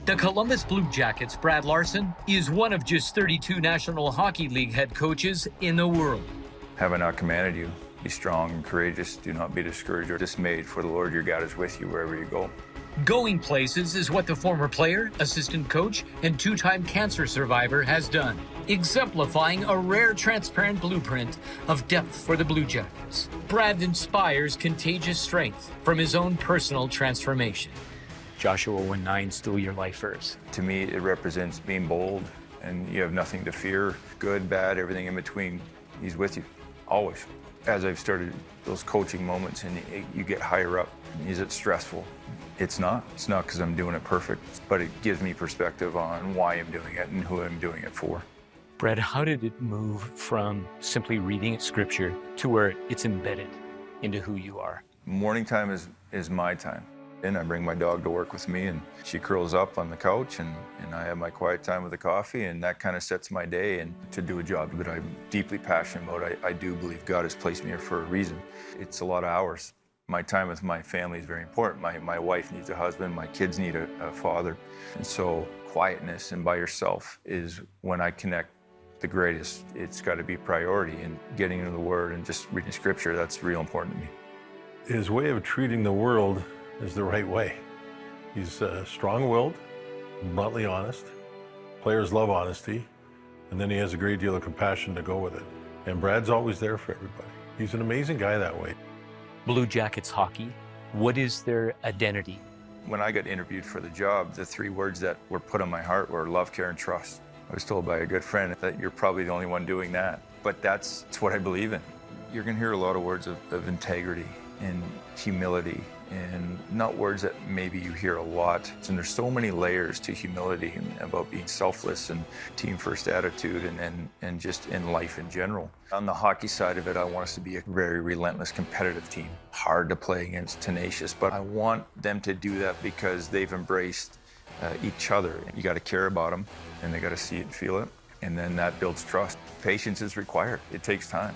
The Columbus Blue Jackets' Brad Larsen is one of just 32 National Hockey League head coaches in the world. Have I not commanded you? Be strong and courageous. Do not be discouraged or dismayed, for the Lord your God is with you wherever you go. Going places is what the former player, assistant coach, and two-time cancer survivor has done, exemplifying a rare transparent blueprint of depth for the Blue Jackets. Brad inspires contagious strength from his own personal transformation. Joshua 1:9 still your life verse. To me, it represents being bold, and you have nothing to fear. Good, bad, everything in between. He's with you, always. As I've started those coaching moments and you get higher up, is it stressful? It's not. It's not because I'm doing it perfect, but it gives me perspective on why I'm doing it and who I'm doing it for. Brad, how did it move from simply reading Scripture to where it's embedded into who you are? Morning time is my time. And I bring my dog to work with me, and she curls up on the couch, and I have my quiet time with the coffee, and that kind of sets my day. And to do a job that I'm deeply passionate about, I do believe God has placed me here for a reason. It's a lot of hours. My time with my family is very important. My wife needs a husband, my kids need a father. And so quietness and by yourself is when I connect the greatest. It's got to be priority, and getting into the Word and just reading Scripture, that's real important to me. His way of treating the world is the right way. He's strong-willed, bluntly honest. Players love honesty, and then he has a great deal of compassion to go with it. And Brad's always there for everybody. He's an amazing guy that way. Blue Jackets hockey, what is their identity? When I got interviewed for the job, the 3 words that were put on my heart were love, care, and trust. I was told by a good friend that you're probably the only one doing that, but that's what I believe in. You're going to hear a lot of words of integrity and humility, and not words that maybe you hear a lot. And there's so many layers to humility and about being selfless and team first attitude and just in life in general. On the hockey side of it, I want us to be a very relentless, competitive team. Hard to play against, tenacious, but I want them to do that because they've embraced each other. You got to care about them, and they got to see it and feel it, and then that builds trust. Patience is required. It takes time.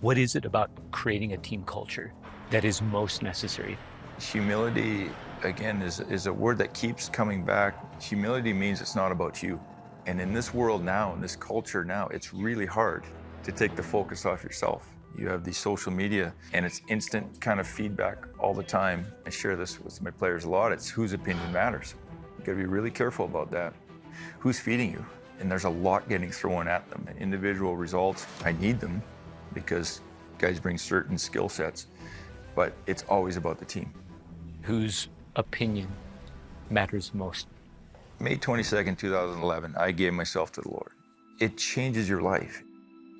What is it about creating a team culture that is most necessary? Humility, again, is a word that keeps coming back. Humility means it's not about you. And in this world now, in this culture now, it's really hard to take the focus off yourself. You have the social media, and it's instant kind of feedback all the time. I share this with my players a lot. It's whose opinion matters. You gotta be really careful about that. Who's feeding you? And there's a lot getting thrown at them. Individual results, I need them because guys bring certain skill sets, but it's always about the team. Whose opinion matters most? May 22nd, 2011, I gave myself to the Lord. It changes your life.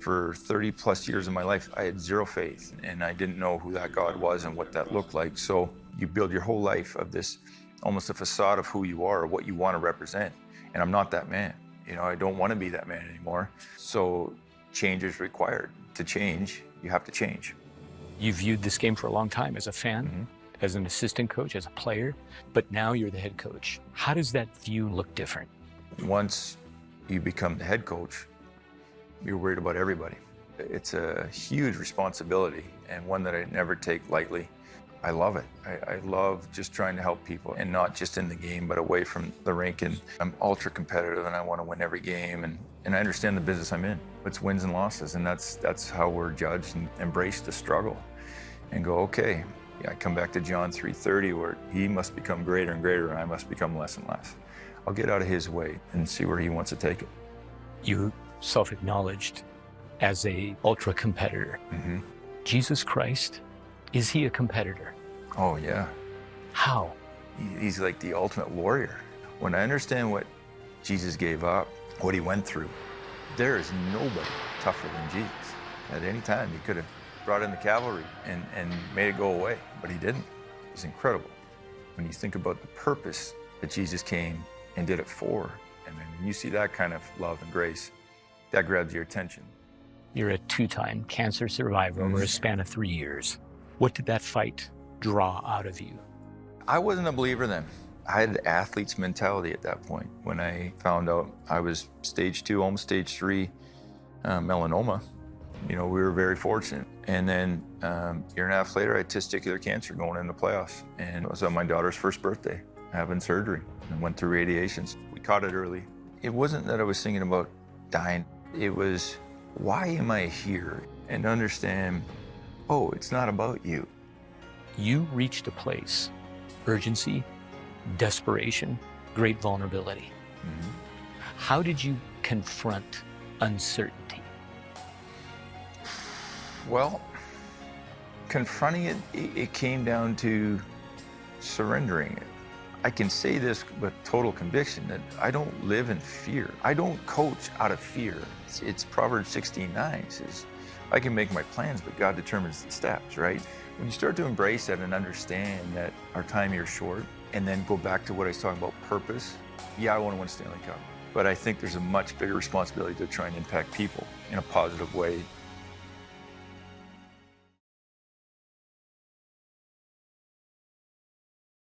For 30 plus years of my life, I had zero faith, and I didn't know who that God was and what that looked like. So you build your whole life of this, almost a facade of who you are, or what you want to represent. And I'm not that man. You know, I don't want to be that man anymore. So change is required. To change, you have to change. You viewed this game for a long time as a fan, as an assistant coach, as a player, but now you're the head coach. How does that view look different? Once you become the head coach, you're worried about everybody. It's a huge responsibility, and one that I never take lightly. I love it. I love just trying to help people, and not just in the game, but away from the rink. And I'm ultra competitive, and I want to win every game, and I understand the business I'm in. It's wins and losses, and that's how we're judged, and embrace the struggle and go, okay, yeah, I come back to John 3:30, where he must become greater and greater, and I must become less and less. I'll get out of his way and see where he wants to take it. You self-acknowledged as a ultra competitor. Jesus Christ, is he a competitor? Oh, yeah. How? He's like the ultimate warrior. When I understand what Jesus gave up, what he went through, there is nobody tougher than Jesus. At any time, he could have brought in the cavalry and made it go away, but he didn't. It's incredible. When you think about the purpose that Jesus came and did it for, and then when you see that kind of love and grace, that grabs your attention. You're a two-time cancer survivor over a span of 3 years. What did that fight draw out of you? I wasn't a believer then. I had an athlete's mentality at that point. When I found out I was stage 2, almost stage 3 melanoma, you know, we were very fortunate. And then a year and a half later, I had testicular cancer going in the playoffs. And it was on my daughter's first birthday. having surgery and went through radiations. We caught it early. It wasn't that I was thinking about dying. It was, why am I here? And understand, oh, it's not about you. You reached a place, urgency, desperation, great vulnerability. Mm-hmm. How did you confront uncertainty? Well, confronting it, it came down to surrendering it. I can say this with total conviction that I don't live in fear. I don't coach out of fear. It's Proverbs 16:9 says, I can make my plans, but God determines the steps, right? When you start to embrace that and understand that our time here is short, and then go back to what I was talking about, purpose. Yeah, I want to win Stanley Cup, but I think there's a much bigger responsibility to try and impact people in a positive way